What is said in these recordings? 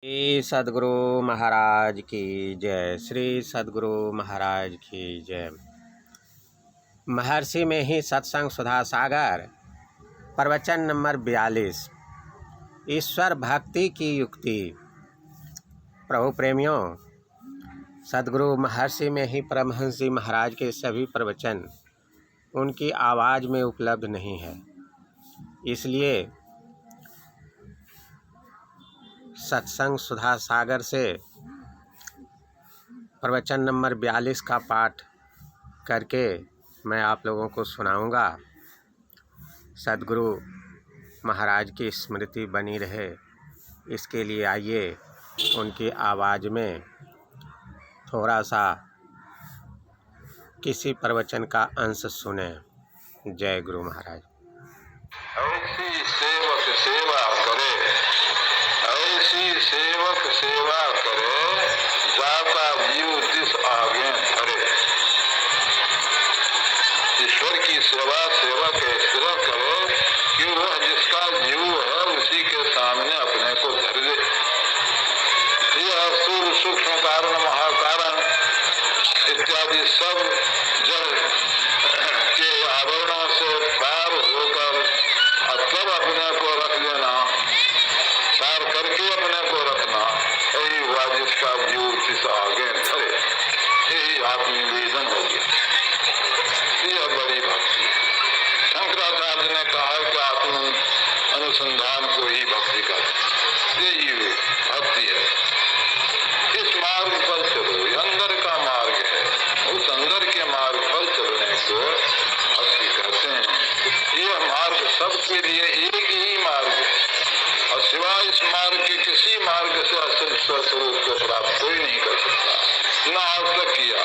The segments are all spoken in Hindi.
श्री सद्गुरु महाराज की जय। श्री सद्गुरु महाराज की जय। महर्षि में ही सत्संग सुधा सागर, प्रवचन नंबर 42, ईश्वर भक्ति की युक्ति। प्रभु प्रेमियों, सद्गुरु महर्षि में ही परमहंस जी महाराज के सभी प्रवचन उनकी आवाज़ में उपलब्ध नहीं है, इसलिए सत्संग सुधा सागर से प्रवचन नंबर 42 का पाठ करके मैं आप लोगों को सुनाऊंगा। सद्गुरु महाराज की स्मृति बनी रहे, इसके लिए आइए उनकी आवाज़ में थोड़ा सा किसी प्रवचन का अंश सुने। जय गुरु महाराज। ऐसी सेवक सेवा करे, ऐसी सेवक सेवा करे, जाता जीव दिस आगे धरे। ईश्वर की सेवा सेवक इस तरह करे कि वह जिसका जीव है उसी के सामने अपने को धर दे। यह स्थूल सूक्ष्म कारण महाकारण इत्यादि सब जड़ के आवरणों से पार होकर तब अपने को रख लेना, पार करके अपने को रखना, यही हुआ जिसका जीव जिस आगे धरे। यही आत्मनिवेदन हो गया। यह बड़ी भक्ति है। शंकराचार्य ने कहा कि आत्म अनुसंधान को ही भक्ति कहते, यही भक्ति है। इस मार्ग पर चलो, ये अंदर का मार्ग है, उस अंदर के मार्ग पर चलने को भक्ति कहते हैं। यह मार्ग सबके लिए एक ही मार्ग है और सिवाय इस मार्ग के किसी मार्ग से असल स्वरूप को प्राप्त कोई नहीं कर सकता, न आज तक किया।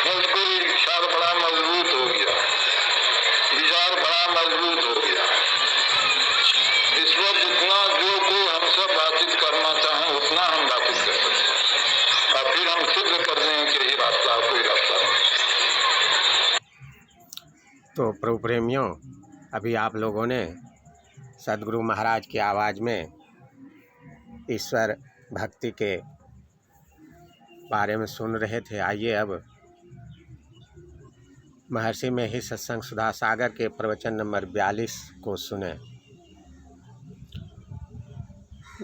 मुझको ख्याल बड़ा मजबूत हो गया, विचार बड़ा मजबूत हो गया। इस पर जितना जो कोई हमसे बातचीत करना चाहे उतना हम बातचीत कर सकते हैं और फिर हम सिद्ध कर देंगे कि यही रास्ता कोई रास्ता नहीं। तो प्रभु प्रेमियों, अभी आप लोगों ने सद्गुरु महाराज की आवाज़ में ईश्वर भक्ति के बारे में सुन रहे थे। आइए अब महर्षि में ही सत्संग सुधा सागर के प्रवचन नंबर 42 को सुने।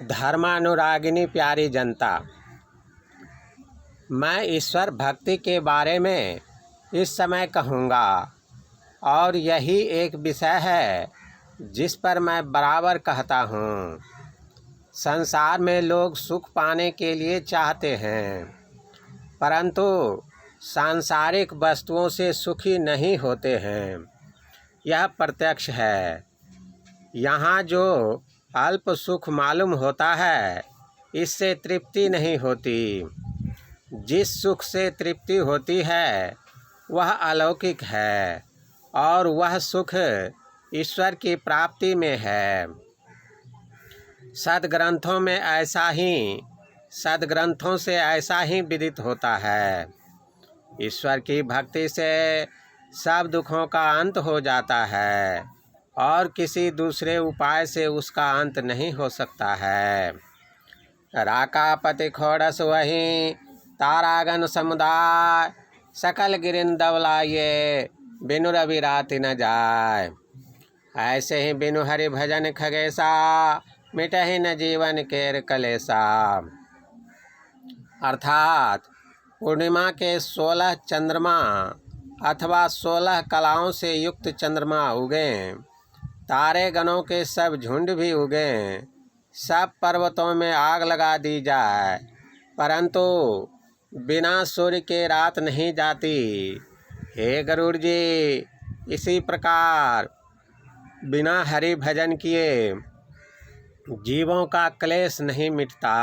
धर्मानुरागिनी प्यारी जनता, मैं ईश्वर भक्ति के बारे में इस समय कहूँगा और यही एक विषय है जिस पर मैं बराबर कहता हूँ। संसार में लोग सुख पाने के लिए चाहते हैं, परंतु सांसारिक वस्तुओं से सुखी नहीं होते हैं, यह प्रत्यक्ष है। यहाँ जो अल्प सुख मालूम होता है, इससे तृप्ति नहीं होती। जिस सुख से तृप्ति होती है वह अलौकिक है और वह सुख ईश्वर की प्राप्ति में है। सद्ग्रंथों से ऐसा ही विदित होता है। ईश्वर की भक्ति से सब दुखों का अंत हो जाता है और किसी दूसरे उपाय से उसका अंत नहीं हो सकता है। राका पति खोड़स वही तारागन समुदाय, सकल गिरिन दवलाये बिनु रवि राति न जाय। ऐसे ही बिनु हरि भजन खगेसा, मिटहि न जीवन केर कलेसा। अर्थात पूर्णिमा के 16 चंद्रमा अथवा 16 कलाओं से युक्त चंद्रमा उगें, तारे गणों के सब झुंड भी उगें, सब पर्वतों में आग लगा दी जाए, परंतु बिना सूर्य के रात नहीं जाती। हे गरुड़ जी, इसी प्रकार बिना हरि भजन किए जीवों का क्लेश नहीं मिटता।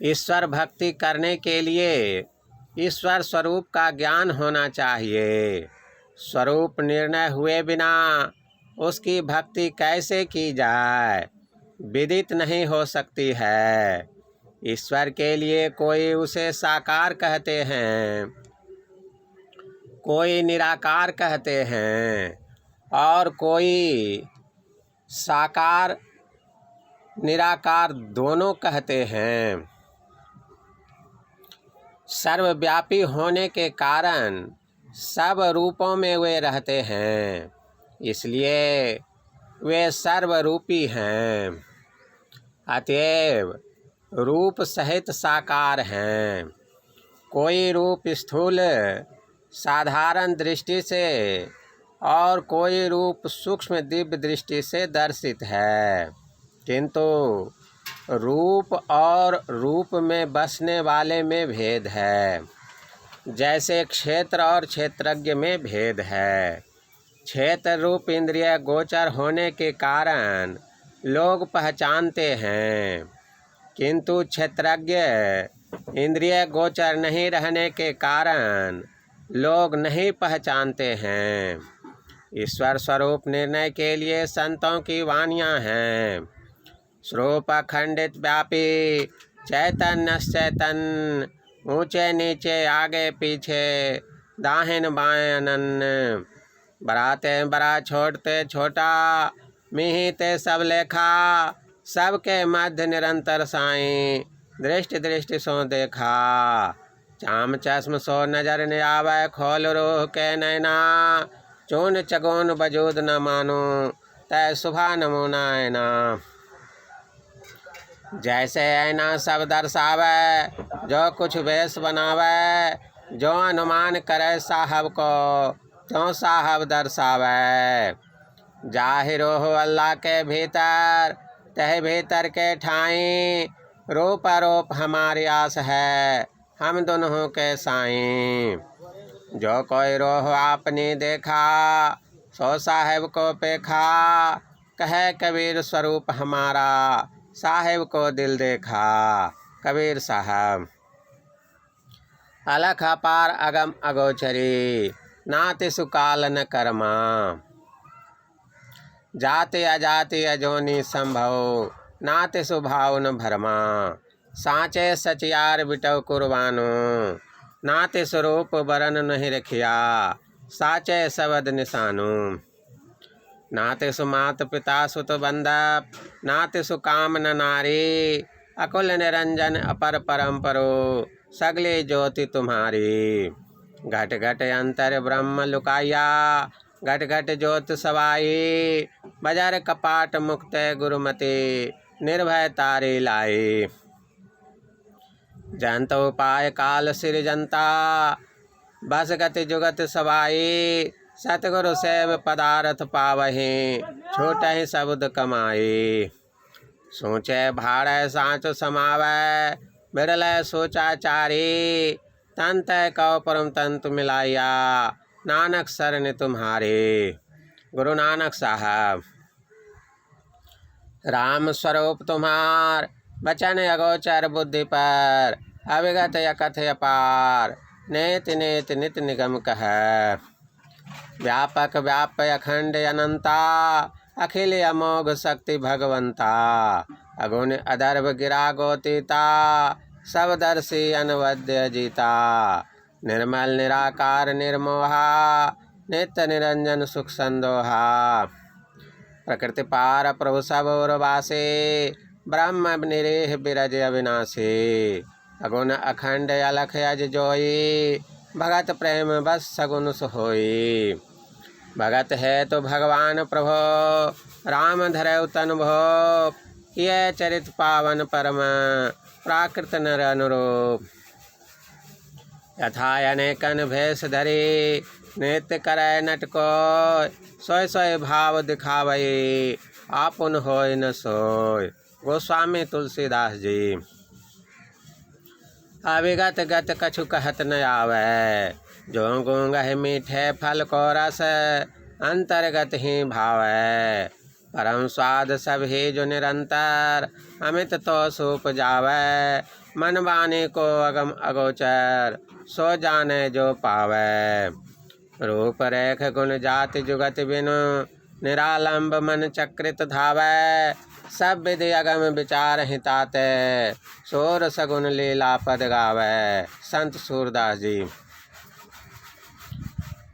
ईश्वर भक्ति करने के लिए ईश्वर स्वरूप का ज्ञान होना चाहिए। स्वरूप निर्णय हुए बिना उसकी भक्ति कैसे की जाए, विदित नहीं हो सकती है। ईश्वर के लिए कोई उसे साकार कहते हैं, कोई निराकार कहते हैं और कोई साकार निराकार दोनों कहते हैं। सर्वव्यापी होने के कारण सब रूपों में वे रहते हैं, इसलिए वे सर्वरूपी हैं। अतएव रूप सहित साकार हैं। कोई रूप स्थूल साधारण दृष्टि से और कोई रूप सूक्ष्म दिव्य दृष्टि से दर्शित है, किंतु रूप और रूप में बसने वाले में भेद है, जैसे क्षेत्र और क्षेत्रज्ञ में भेद है। क्षेत्र रूप इंद्रिय गोचर होने के कारण लोग पहचानते हैं, किंतु क्षेत्रज्ञ इंद्रिय गोचर नहीं रहने के कारण लोग नहीं पहचानते हैं। ईश्वर स्वरूप निर्णय के लिए संतों की वाणियाँ हैं। स्वरूप अखंडित व्यापी चैतन्य चैतन्य, ऊंचे नीचे आगे पीछे दाहिन बाएं अनन्य, बराते बड़ा छोड़ते छोटा, मिहिते सब लेखा, सबके मध्य निरंतर साईं, दृष्टि दृष्टि सो देखा। चाम चश्म सो नजर न आवे, खोल रूह के नैना, चून चगोन वजूद न मानो, तय सुभा नमूना ऐना। जैसे ऐना सब दर्शावे, जो कुछ वेश बनावे, जो अनुमान करे साहब को, त्यों साहब दर्शावे। जाहिर हो अल्लाह के भीतर, तह भीतर के ठाई, रूप अरूप हमारी आस है, हम दोनों के साईं। जो कोई रोह आपने देखा, सो साहेब को पेखा, कहे कबीर स्वरूप हमारा, साहेब को दिल देखा। कबीर साहब। अलख अपार अगम अगोचरी, नाति सुकाल न कर्मा, जाति अजाति अजोनी संभव, नाति सुभाव न भरमा। साँचे सचियार बिटव कुर्बानो, नाते स्वरूप बरन नहीं रखिया, साचे सबद निशानु। नाते सुमात पिता सुत बंदप, नाते सुकाम न नारी, अकुल निरंजन अपर परम परो, सगले ज्योति तुम्हारी। घट घट अंतर ब्रह्म लुकाया, घट घट ज्योत सवाई, बजर कपाट मुक्त गुरुमति, निर्भय तारी लाई। जंत उपाय काल सिरजंता, बस गति जुगत सवाई, सतगुरु सेव पदार्थ पावही, छोट ही शब्द कमाई। सोचे भाड़े सांच समावै, बिरले सोचाचारी, तंत कौ परम तंतु मिलाया, नानक शरण तुम्हारे। गुरु नानक साहब। राम स्वरूप तुम्हार, बचन अगोचर बुद्धि पर, अविगत यकथ अपार, नेत नेत नित निगम कह। व्यापक व्याप अखंड अनंता, अखिल अमोघ शक्ति भगवंता, अगुण अदर्भ गिरा गोतीता, सब दर्शी अनवद्य जीता। निर्मल निराकार निर्मोहा, नित्य निरंजन सुख संदोहा। प्रकृति पार प्रभु सब उर्वासे, ब्रह्म निरेह बिरज अविनाशी। अगुण अखंड अलख अज जोई, भगत प्रेम बस सगुन सोई। भगत है तो भगवान प्रभो, राम धरौ तन भो, ये चरित पावन परम, प्राकृत नर अनुरूप। यथा अनेकन भेष धरी, नृत्य करे नट को, सोय सोय भाव दिखावई, आपुन होय न सोय। गोस्वामी तुलसीदास जी। अविगत गत कछु कहत न आवे, जो गूंगह मीठे फल को रस, अंतर्गत ही भावै। परम स्वाद सब ही जो निरंतर, अमित तो सूप जावै। मन वाणी को अगम अगोचर, सो जाने जो पावै। रूप रेख गुण जाति जुगत बिनु, निरालंब मन चक्रित धावै। सब विधि अगम विचार हिताते, सोर सगुन लीला पद गावै। संत सूरदास जी।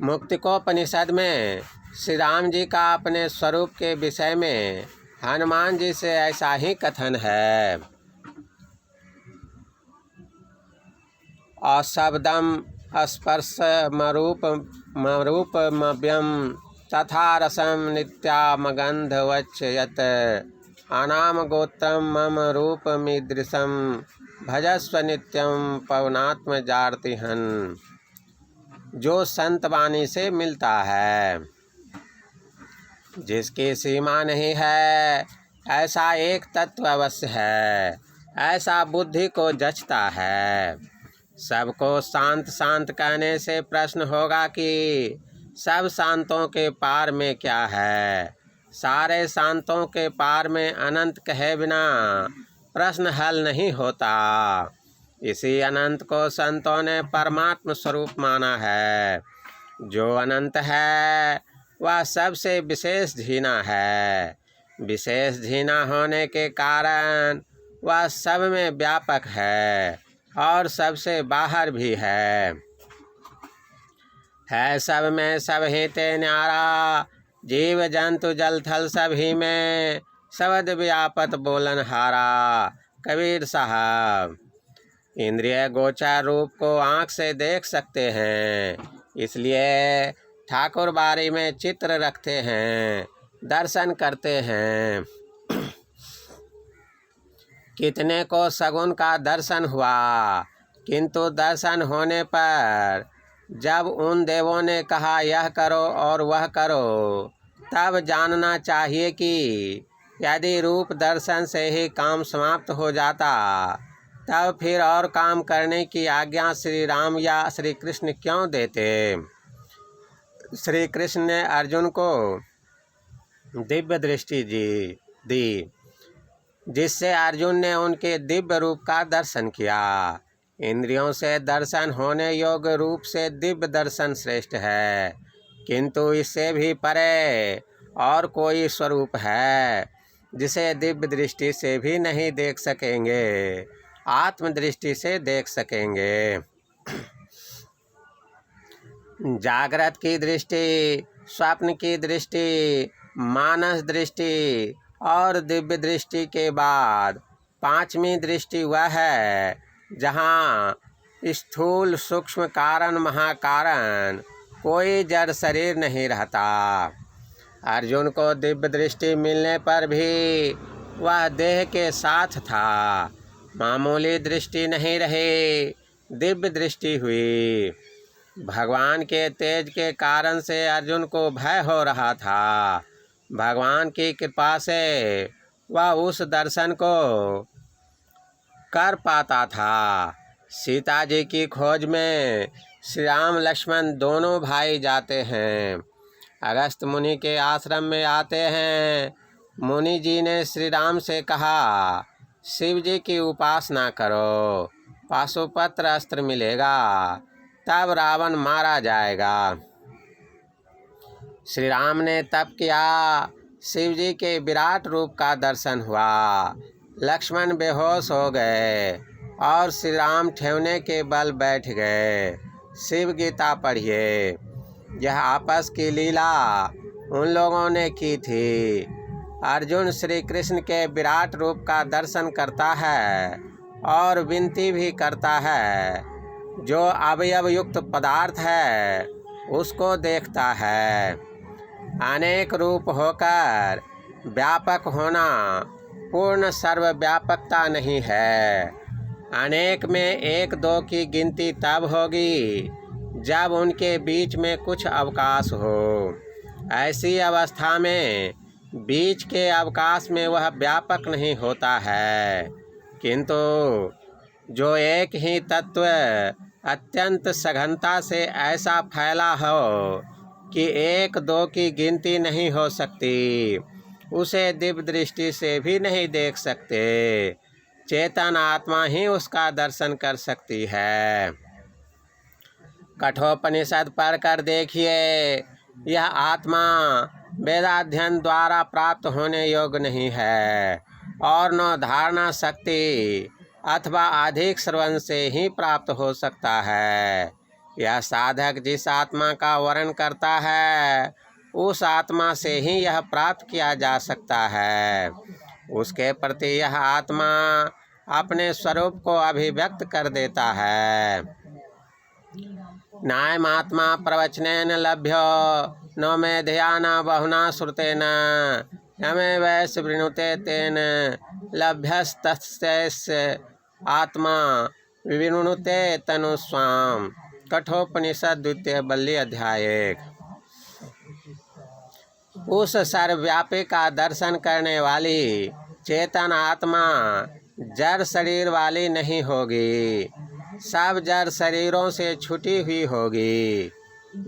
मुक्तिकोपनिषद में श्री राम जी का अपने स्वरूप के विषय में हनुमान जी से ऐसा ही कथन है। अशब्दम स्पर्शमरूपमव्यम तथा रसम नित्यामगंधवच्च यत् अनाम गोत्रम मम रूपमीदृशम भजस्व नित्यम पवनात्मजार्तिहन। जो संत वाणी से मिलता है, जिसकी सीमा नहीं है, ऐसा एक तत्व अवश्य है, ऐसा बुद्धि को जचता है। सबको शांत शांत कहने से प्रश्न होगा कि सब शांतों के पार में क्या है। सारे शांतों के पार में अनंत कहे बिना प्रश्न हल नहीं होता। इसी अनंत को संतों ने परमात्म स्वरूप माना है। जो अनंत है वह सबसे विशेष झीना है। विशेष झीना होने के कारण वह सब में व्यापक है और सबसे बाहर भी है सब में सब ही ते न्यारा। जीव जंतु जल थल सभी में शब्द व्यापत बोलन हारा। कबीर साहब। इंद्रिय गोचर रूप को आँख से देख सकते हैं, इसलिए ठाकुर बारी में चित्र रखते हैं, दर्शन करते हैं। कितने को सगुन का दर्शन हुआ, किंतु दर्शन होने पर जब उन देवों ने कहा यह करो और वह करो, तब जानना चाहिए कि यदि रूप दर्शन से ही काम समाप्त हो जाता, तब फिर और काम करने की आज्ञा श्री राम या श्री कृष्ण क्यों देते। श्री कृष्ण ने अर्जुन को दिव्य दृष्टि दी, जिससे अर्जुन ने उनके दिव्य रूप का दर्शन किया। इंद्रियों से दर्शन होने योग्य रूप से दिव्य दर्शन श्रेष्ठ है, किंतु इससे भी परे और कोई स्वरूप है जिसे दिव्य दृष्टि से भी नहीं देख सकेंगे, आत्मदृष्टि से देख सकेंगे। जागृत की दृष्टि, स्वप्न की दृष्टि, मानस दृष्टि और दिव्य दृष्टि के बाद पांचवी दृष्टि वह है जहाँ स्थूल सूक्ष्म कारण महाकारण कोई जड़ शरीर नहीं रहता। अर्जुन को दिव्य दृष्टि मिलने पर भी वह देह के साथ था, मामूली दृष्टि नहीं रही, दिव्य दृष्टि हुई। भगवान के तेज के कारण से अर्जुन को भय हो रहा था। भगवान की कृपा से वह उस दर्शन को कर पाता था। सीता जी की खोज में श्री राम लक्ष्मण दोनों भाई जाते हैं। अगस्त मुनि के आश्रम में आते हैं। मुनि जी ने श्री राम से कहा, शिव जी की उपासना करो, पाशुपत्र अस्त्र मिलेगा, तब रावण मारा जाएगा। श्री राम ने तप किया, शिव जी के विराट रूप का दर्शन हुआ। लक्ष्मण बेहोश हो गए और श्री राम ठेवने के बल बैठ गए। शिव गीता पढ़िए। यह आपस की लीला उन लोगों ने की थी। अर्जुन श्री कृष्ण के विराट रूप का दर्शन करता है और विनती भी करता है। जो अवयव युक्त पदार्थ है उसको देखता है। अनेक रूप होकर व्यापक होना पूर्ण सर्वव्यापकता नहीं है। अनेक में एक दो की गिनती तब होगी जब उनके बीच में कुछ अवकाश हो। ऐसी अवस्था में बीच के अवकाश में वह व्यापक नहीं होता है, किंतु जो एक ही तत्व अत्यंत सघनता से ऐसा फैला हो कि एक दो की गिनती नहीं हो सकती, उसे दिव्य दृष्टि से भी नहीं देख सकते। चेतन आत्मा ही उसका दर्शन कर सकती है। कठोपनिषद पढ़ कर देखिए, यह आत्मा वेदाध्ययन द्वारा प्राप्त होने योग्य नहीं है और न धारणा शक्ति अथवा अधिक श्रवण से ही प्राप्त हो सकता है। यह साधक जिस आत्मा का वर्णन करता है उस आत्मा से ही यह प्राप्त किया जा सकता है। उसके प्रति यह आत्मा अपने स्वरूप को अभिव्यक्त कर देता है। नायमात्मा प्रवचनेन लभ्यो नो मे ध्यान बहुना श्रुतेन यमे वैस वृणुते तेन लभ्यस्तस्य आत्मा विवृणुते तनु स्वाम। कठोपनिषद 2 बल्ली अध्याय 1। उस सर्वव्यापी का दर्शन करने वाली चेतन आत्मा जड़ शरीर वाली नहीं होगी, सब जड़ शरीरों से छुटी हुई होगी।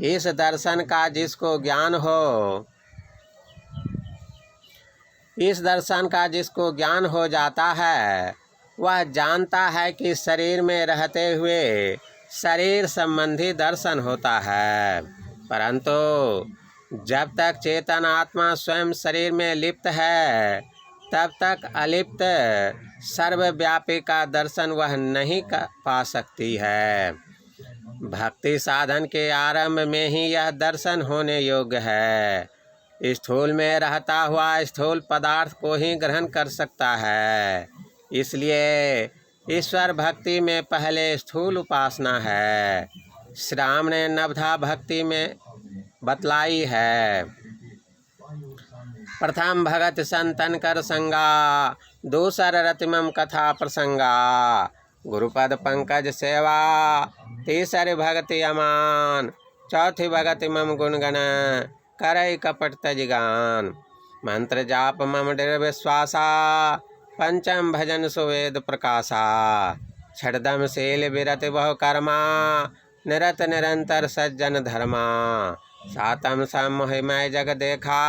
इस दर्शन का जिसको ज्ञान हो जाता है वह जानता है कि शरीर में रहते हुए शरीर संबंधी दर्शन होता है, परंतु जब तक चेतन आत्मा स्वयं शरीर में लिप्त है तब तक अलिप्त सर्वव्यापी का दर्शन वह नहीं पा सकती है। भक्ति साधन के आरंभ में ही यह दर्शन होने योग्य है। स्थूल में रहता हुआ स्थूल पदार्थ को ही ग्रहण कर सकता है, इसलिए ईश्वर भक्ति में पहले स्थूल उपासना है। श्री राम ने नवधा भक्ति में बतलाई है। प्रथम भगत संतन कर संगा, दूसर रतिमम कथा प्रसंगा। गुरुपद पंकज सेवा, तीसरी भगति अमान, चौथी भगति मम गुणगण, करई कपट तजगान। मंत्र जाप मम दृढ़ विश्वासा, पंचम भजन सुवेद प्रकाशा। छठदम शील विरत बहु कर्मा, निरत निरंतर सज्जन धर्मा। सातम समोहिमय जग देखा,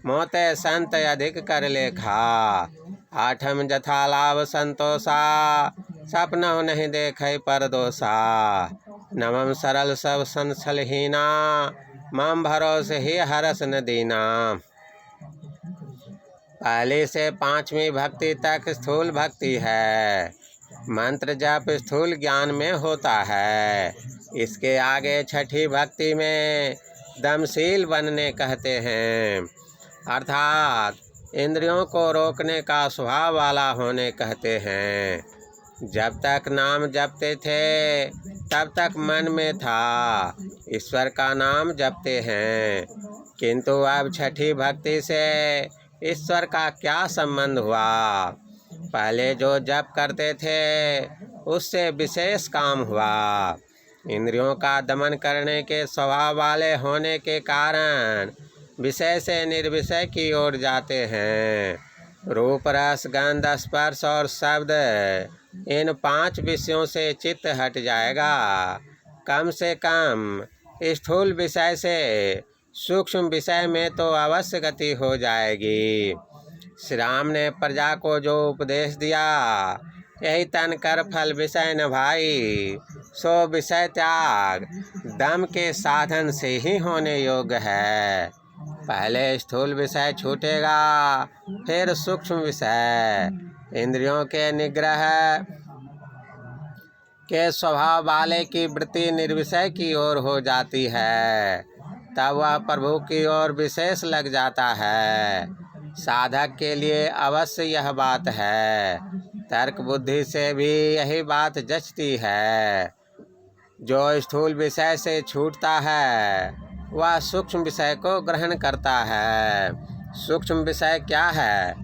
मोते संत अधिक कर लेखा। आठम जथा लाभ संतोषा, सपनों नहीं देखे पर दोषा। नवम सरल सब संसलहीना, मम भरोसे ही हरस न दीना। पहली से पांचवी भक्ति तक स्थूल भक्ति है। मंत्र जप स्थूल ज्ञान में होता है। इसके आगे छठी भक्ति में दमशील बनने कहते हैं, अर्थात इंद्रियों को रोकने का स्वभाव वाला होने कहते हैं। जब तक नाम जपते थे तब तक मन में था ईश्वर का नाम जपते हैं, किंतु अब छठी भक्ति से ईश्वर का क्या संबंध हुआ। पहले जो जप करते थे उससे विशेष काम हुआ। इंद्रियों का दमन करने के स्वभाव वाले होने के कारण विषय से निर्विषय की ओर जाते हैं। रूप रस गंध स्पर्श और शब्द, इन 5 विषयों से चित्त हट जाएगा। कम से कम स्थूल विषय से सूक्ष्म विषय में तो अवश्य गति हो जाएगी। श्री राम ने प्रजा को जो उपदेश दिया, यही तन कर फल विषय न भाई, सो विषय त्याग दम के साधन से ही होने योग्य है। पहले स्थूल विषय छूटेगा, फिर सूक्ष्म विषय। इंद्रियों के निग्रह के स्वभाव वाले की वृत्ति निर्विषय की ओर हो जाती है, तब वह प्रभु की ओर विशेष लग जाता है। साधक के लिए अवश्य यह बात है। तर्क बुद्धि से भी यही बात जचती है। जो स्थूल विषय से छूटता है वह सूक्ष्म विषय को ग्रहण करता है। सूक्ष्म विषय क्या है?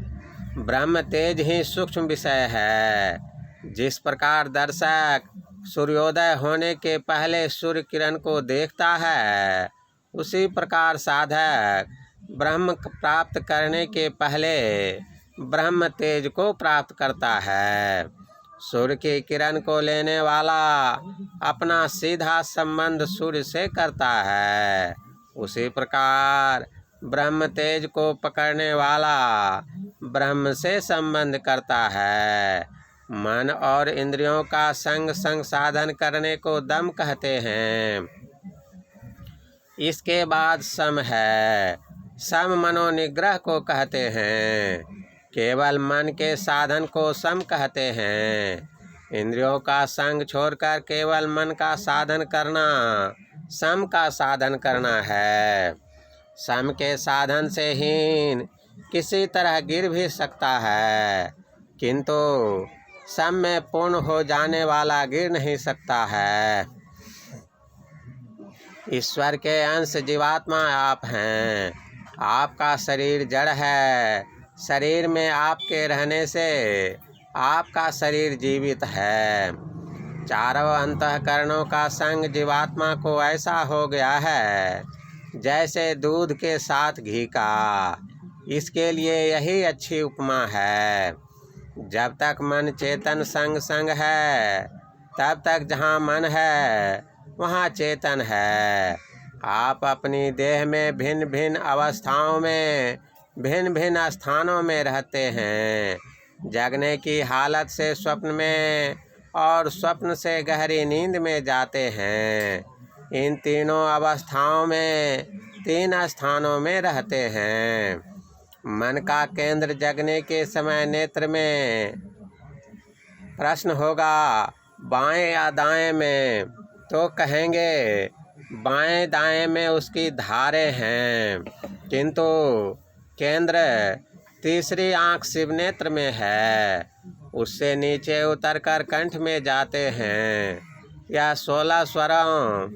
ब्रह्म तेज ही सूक्ष्म विषय है। जिस प्रकार दर्शक सूर्योदय होने के पहले सूर्य किरण को देखता है, उसी प्रकार साधक ब्रह्म प्राप्त करने के पहले ब्रह्म तेज को प्राप्त करता है। सूर्य की किरण को लेने वाला अपना सीधा संबंध सूर्य से करता है, उसी प्रकार ब्रह्म तेज को पकड़ने वाला ब्रह्म से संबंध करता है। मन और इंद्रियों का संग संग साधन करने को दम कहते हैं। इसके बाद सम है। सम मनोनिग्रह को कहते हैं। केवल मन के साधन को सम कहते हैं। इंद्रियों का संग छोड़कर केवल मन का साधन करना सम का साधन करना है। सम के साधन से हीन किसी तरह गिर भी सकता है, किंतु सम में पूर्ण हो जाने वाला गिर नहीं सकता है। ईश्वर के अंश जीवात्मा आप हैं। आपका शरीर जड़ है। शरीर में आपके रहने से आपका शरीर जीवित है। चारों अंतःकरणों का संग जीवात्मा को ऐसा हो गया है जैसे दूध के साथ घी का। इसके लिए यही अच्छी उपमा है। जब तक मन चेतन संग संग है, तब तक जहाँ मन है वहाँ चेतन है। आप अपनी देह में भिन्न भिन्न अवस्थाओं में भिन्न भिन्न स्थानों में रहते हैं। जगने की हालत से स्वप्न में और स्वप्न से गहरी नींद में जाते हैं। इन तीनों अवस्थाओं में 3 स्थानों में रहते हैं। मन का केंद्र जगने के समय नेत्र में प्रश्न होगा बाएं या दाएं में, तो कहेंगे बाएं दाएं में उसकी धारें हैं, किंतु केंद्र तीसरी आँख शिव नेत्र में है। उससे नीचे उतरकर कंठ में जाते हैं। यह 16 स्वरों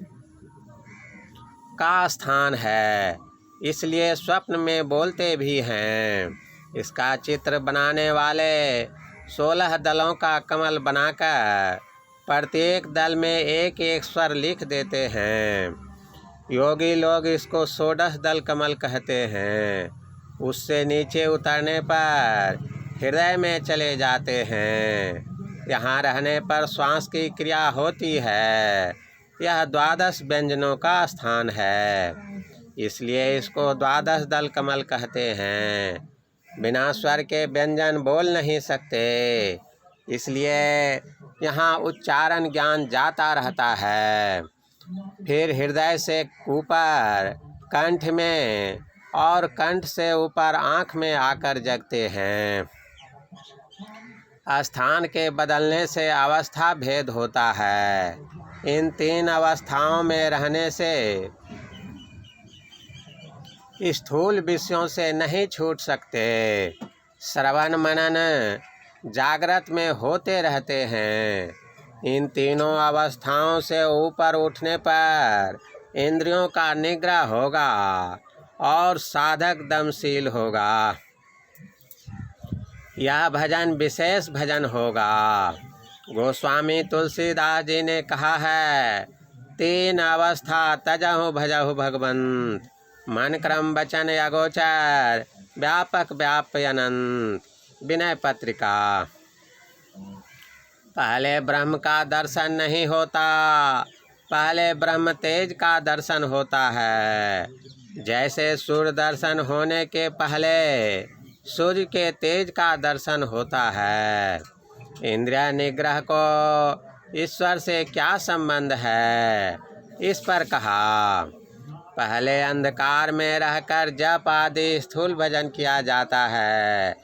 का स्थान है, इसलिए स्वप्न में बोलते भी हैं। इसका चित्र बनाने वाले 16 दलों का कमल बनाकर प्रत्येक दल में एक एक स्वर लिख देते हैं। योगी लोग इसको 16 दल कमल कहते हैं। उससे नीचे उतरने पर हृदय में चले जाते हैं। यहाँ रहने पर श्वास की क्रिया होती है। यह 12 व्यंजनों का स्थान है, इसलिए इसको 12 दल कमल कहते हैं। बिना स्वर के व्यंजन बोल नहीं सकते, इसलिए यहाँ उच्चारण ज्ञान जाता रहता है। फिर हृदय से ऊपर कंठ में और कंठ से ऊपर आँख में आकर जगते हैं। स्थान के बदलने से अवस्था भेद होता है। इन 3 अवस्थाओं में रहने से स्थूल विषयों से नहीं छूट सकते। श्रवण मनन जागृत में होते रहते हैं। इन तीनों अवस्थाओं से ऊपर उठने पर इंद्रियों का निग्रह होगा और साधक दमशील होगा। यह भजन विशेष भजन होगा। गोस्वामी तुलसीदास जी ने कहा है, 3 अवस्था तजहु भजहु भगवंत, मन क्रम वचन अगोचर, व्यापक व्याप्य अनंत। विनय पत्रिका। पहले ब्रह्म का दर्शन नहीं होता, पहले ब्रह्म तेज का दर्शन होता है। जैसे सूर्य दर्शन होने के पहले सूर्य के तेज का दर्शन होता है। इंद्रिय निग्रह को ईश्वर से क्या संबंध है, इस पर कहा। पहले अंधकार में रहकर जप आदि स्थूल भजन किया जाता है।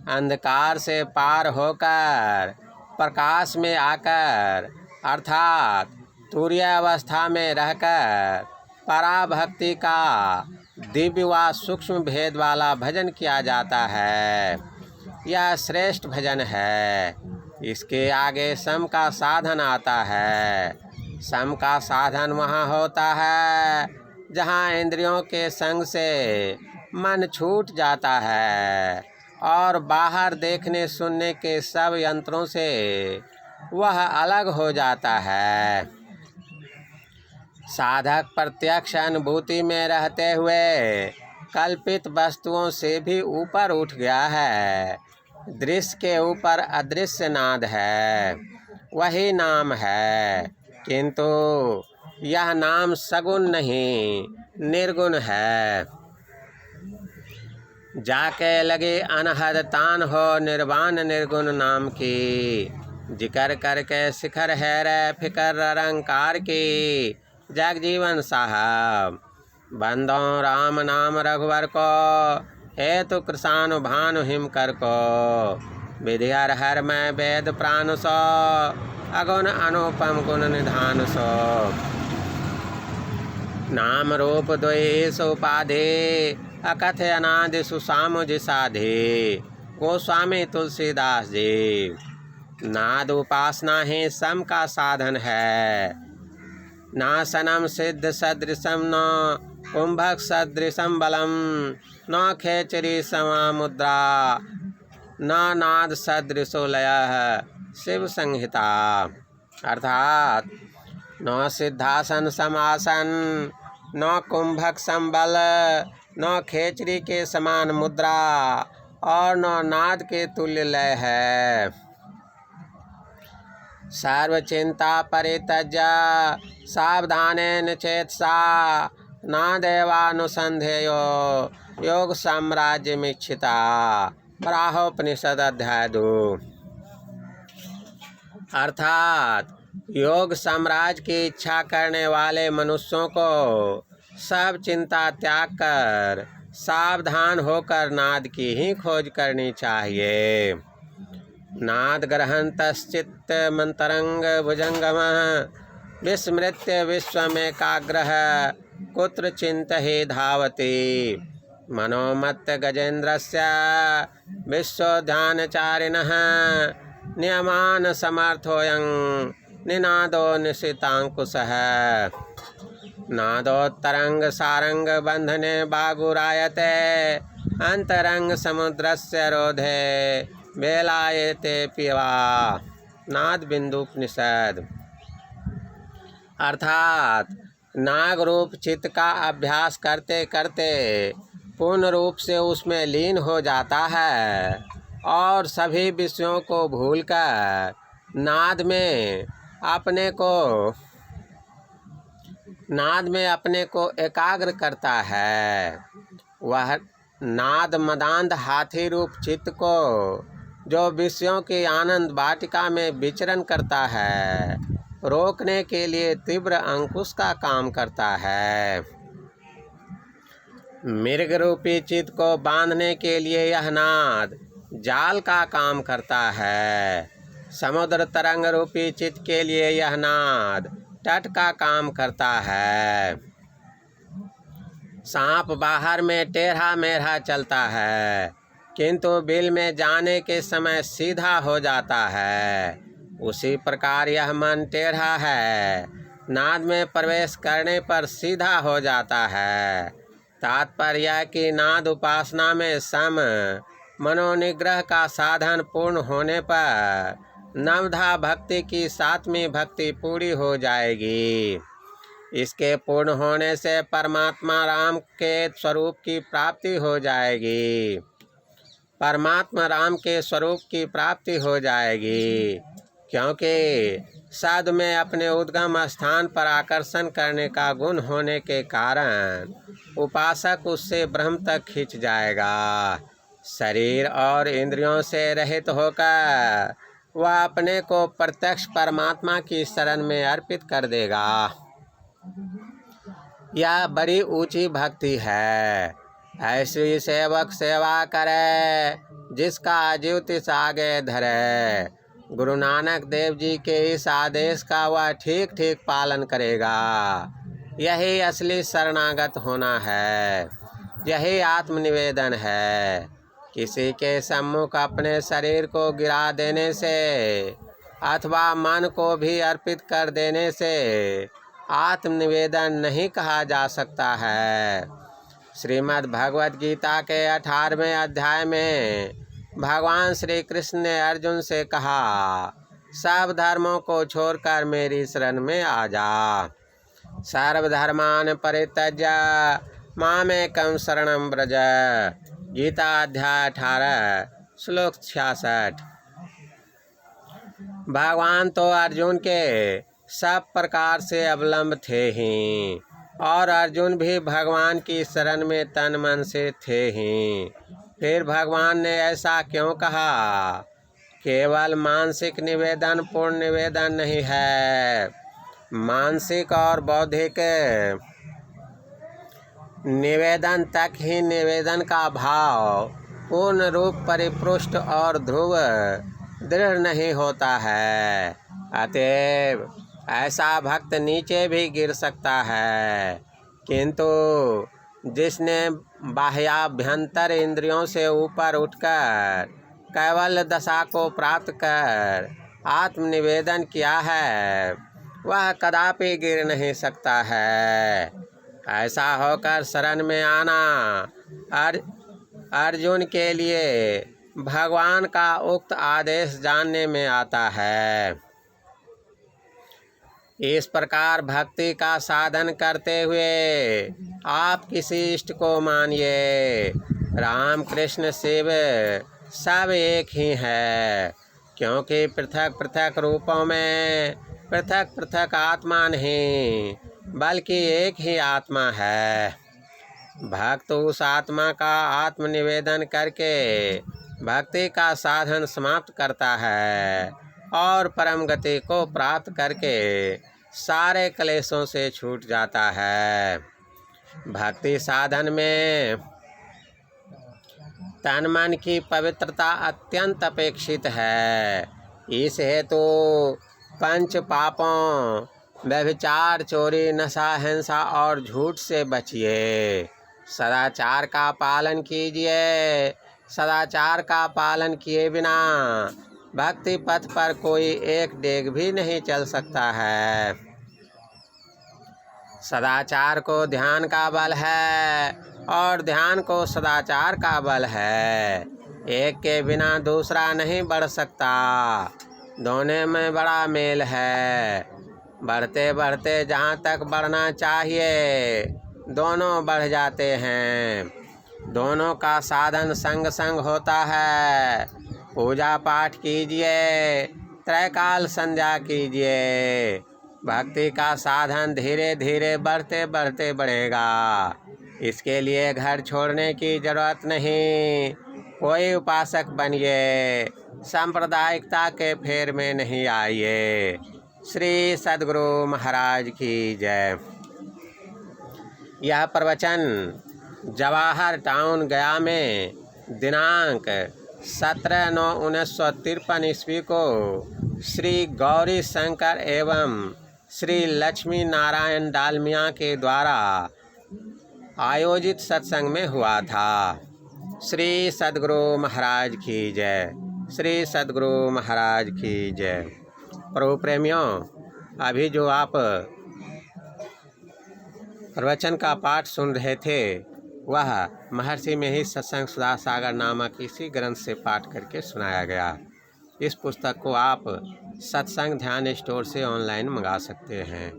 अंधकार से पार होकर प्रकाश में आकर अर्थात तुरीय अवस्था में रहकर पराभक्ति का दिव्य व सूक्ष्म भेद वाला भजन किया जाता है। यह श्रेष्ठ भजन है। इसके आगे सम का साधन आता है। सम का साधन वहाँ होता है जहाँ इंद्रियों के संग से मन छूट जाता है और बाहर देखने सुनने के सब यंत्रों से वह अलग हो जाता है। साधक प्रत्यक्ष अनुभूति में रहते हुए कल्पित वस्तुओं से भी ऊपर उठ गया है। दृश्य के ऊपर अदृश्य नाद है, वही नाम है, किंतु यह नाम सगुण नहीं निर्गुण है। जाके लगे अनहद तान हो निर्वाण निर्गुण नाम की, जिक्र करके शिखर है रे फिकर रंकार की। जगजीवन साहब। बंदों राम नाम रघुवर को, हेतु कृषानु भानु हिमकर को। विधियर हर में वेद प्राण सो, अगुण अनुपम गुण निधान सो। नाम रूप द्वयेषु उपाधे अकथयनादिषु सामुज साधे। गोस्वामी तुलसीदास जी। नाद उपासना ही सम का साधन है। नासनम सिद्ध सदृशम न कुंभक सदृशम बलम न खेचरी समा मुद्रा न नाद सदृशो लयः शिव संहिता। अर्थात न सिद्धासन समासन, न कुंभक संबल, न खेचरी के समान मुद्रा और न नाद के तुल्य लय है। सर्व चिंता परित्यज्य सावधानेन चेतसा नादेवानुसंधेयो योग साम्राज्यमीक्षिता। बराहोपनिषद अध्याय 2। अर्थात योग साम्राज्य की इच्छा करने वाले मनुष्यों को सब चिंता त्याग कर सावधान होकर नाद की ही खोज करनी चाहिए। नाद ग्रहंतश्चित्त मंतरंग भुजंगमः विस्मृत्य विश्वमेकाग्रः कुत्र चिंतहि धावति। मनोमत्त गजेन्द्रस्य विश्वध्यानचारिणः नियमान समर्थोऽयं निनादो निशितांकुशः। नादोत्तरंग सारंग बंधने बागुरायते अंतरंग समुद्रस्य रोधे बेलायते पिवा। नाद बिंदुपनिषद। अर्थात नाग रूप चित्त का अभ्यास करते करते पूर्ण रूप से उसमें लीन हो जाता है और सभी विषयों को भूलकर नाद में अपने को एकाग्र करता है। वह नाद मदांध हाथी रूप चित्त को जो विषयों की आनंद वाटिका में विचरण करता है रोकने के लिए तीव्र अंकुश का काम करता है। मृग रूपी चित्त को बांधने के लिए यह नाद जाल का काम करता है। समुद्र तरंग रूपी चित्त के लिए यह नाद तट का काम करता है। सांप बाहर में टेढ़ा मेढ़ा चलता है किंतु बिल में जाने के समय सीधा हो जाता है। उसी प्रकार यह मन टेढ़ा है, नाद में प्रवेश करने पर सीधा हो जाता है। तात्पर्य कि नाद उपासना में सम मनोनिग्रह का साधन पूर्ण होने पर नवधा भक्ति की 7वीं भक्ति पूरी हो जाएगी। इसके पूर्ण होने से परमात्मा राम के स्वरूप की प्राप्ति हो जाएगी। परमात्मा राम के स्वरूप की प्राप्ति हो जाएगी क्योंकि सद में अपने उद्गम स्थान पर आकर्षण करने का गुण होने के कारण उपासक उससे ब्रह्म तक खिंच जाएगा। शरीर और इंद्रियों से रहित होकर वह अपने को प्रत्यक्ष परमात्मा की शरण में अर्पित कर देगा। यह बड़ी ऊंची भक्ति है। ऐसी सेवक सेवा करे जिसका जीव तिस आगे धरे। गुरु नानक देव जी के इस आदेश का वह ठीक ठीक पालन करेगा। यही असली शरणागत होना है, यही आत्मनिवेदन है। किसी के सम्मुख अपने शरीर को गिरा देने से अथवा मन को भी अर्पित कर देने से आत्मनिवेदन नहीं कहा जा सकता है। श्रीमद् भगवद गीता के 18वें अध्याय में भगवान श्री कृष्ण ने अर्जुन से कहा, सब धर्मों को छोड़कर मेरी शरण में आ जा। सर्वधर्मान परित्यज्य मामेकं शरणं व्रज। गीता अध्याय 18 श्लोक 66। भगवान तो अर्जुन के सब प्रकार से अवलंब थे ही और अर्जुन भी भगवान की शरण में तन मन से थे ही। फिर भगवान ने ऐसा क्यों कहा? केवल मानसिक निवेदन पूर्ण निवेदन नहीं है, मानसिक और बौद्धिक निवेदन तक ही निवेदन का भाव पूर्ण रूप परिपुष्ट और ध्रुव दृढ़ नहीं होता है। अतएव ऐसा भक्त नीचे भी गिर सकता है किंतु जिसने बाह्याभ्यंतर इंद्रियों से ऊपर उठकर कैवल्य दशा को प्राप्त कर आत्मनिवेदन किया है वह कदापि गिर नहीं सकता है। ऐसा होकर शरण में आना अर्जुन के लिए भगवान का उक्त आदेश जानने में आता है। इस प्रकार भक्ति का साधन करते हुए आप किसी इष्ट को मानिए। राम कृष्ण शिव सब एक ही है, क्योंकि पृथक पृथक रूपों में पृथक पृथक आत्मा नहीं बल्कि एक ही आत्मा है। भक्त उस आत्मा का आत्मनिवेदन करके भक्ति का साधन समाप्त करता है और परम गति को प्राप्त करके सारे क्लेशों से छूट जाता है। भक्ति साधन में तन मन की पवित्रता अत्यंत अपेक्षित है। इस हेतु पंच पापों व्यभिचार, चोरी, नशा, हिंसा और झूठ से बचिए। सदाचार का पालन कीजिए। सदाचार का पालन किए बिना भक्ति पथ पर कोई एक डेग भी नहीं चल सकता है। सदाचार को ध्यान का बल है और ध्यान को सदाचार का बल है। एक के बिना दूसरा नहीं बढ़ सकता, दोनों में बड़ा मेल है। बढ़ते बढ़ते जहाँ तक बढ़ना चाहिए दोनों बढ़ जाते हैं। दोनों का साधन संग संग होता है। पूजा पाठ कीजिए, त्रैकाल संध्या कीजिए। भक्ति का साधन धीरे धीरे बढ़ते बढ़ते बढ़ेगा। इसके लिए घर छोड़ने की जरूरत नहीं। कोई उपासक बनिए, सांप्रदायिकता के फेर में नहीं आइए। श्री सद्गुरु महाराज की जय। यह प्रवचन जवाहर टाउन गया में दिनांक 17/9/1953 ईस्वी को श्री गौरी शंकर एवं श्री लक्ष्मी नारायण डालमिया के द्वारा आयोजित सत्संग में हुआ था। श्री सद्गुरु महाराज की जय। श्री सद्गुरु महाराज की जय। प्रभु प्रेमियों, अभी जो आप प्रवचन का पाठ सुन रहे थे वह महर्षि में ही सत्संग सुधा सागर नामक इसी ग्रंथ से पाठ करके सुनाया गया। इस पुस्तक को आप सत्संग ध्यान स्टोर से ऑनलाइन मंगा सकते हैं।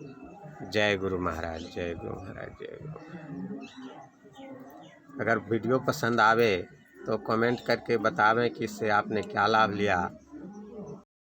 जय गुरु महाराज, जय गुरु महाराज, जय गुरु। अगर वीडियो पसंद आवे तो कमेंट करके बतावें कि इससे आपने क्या लाभ लिया।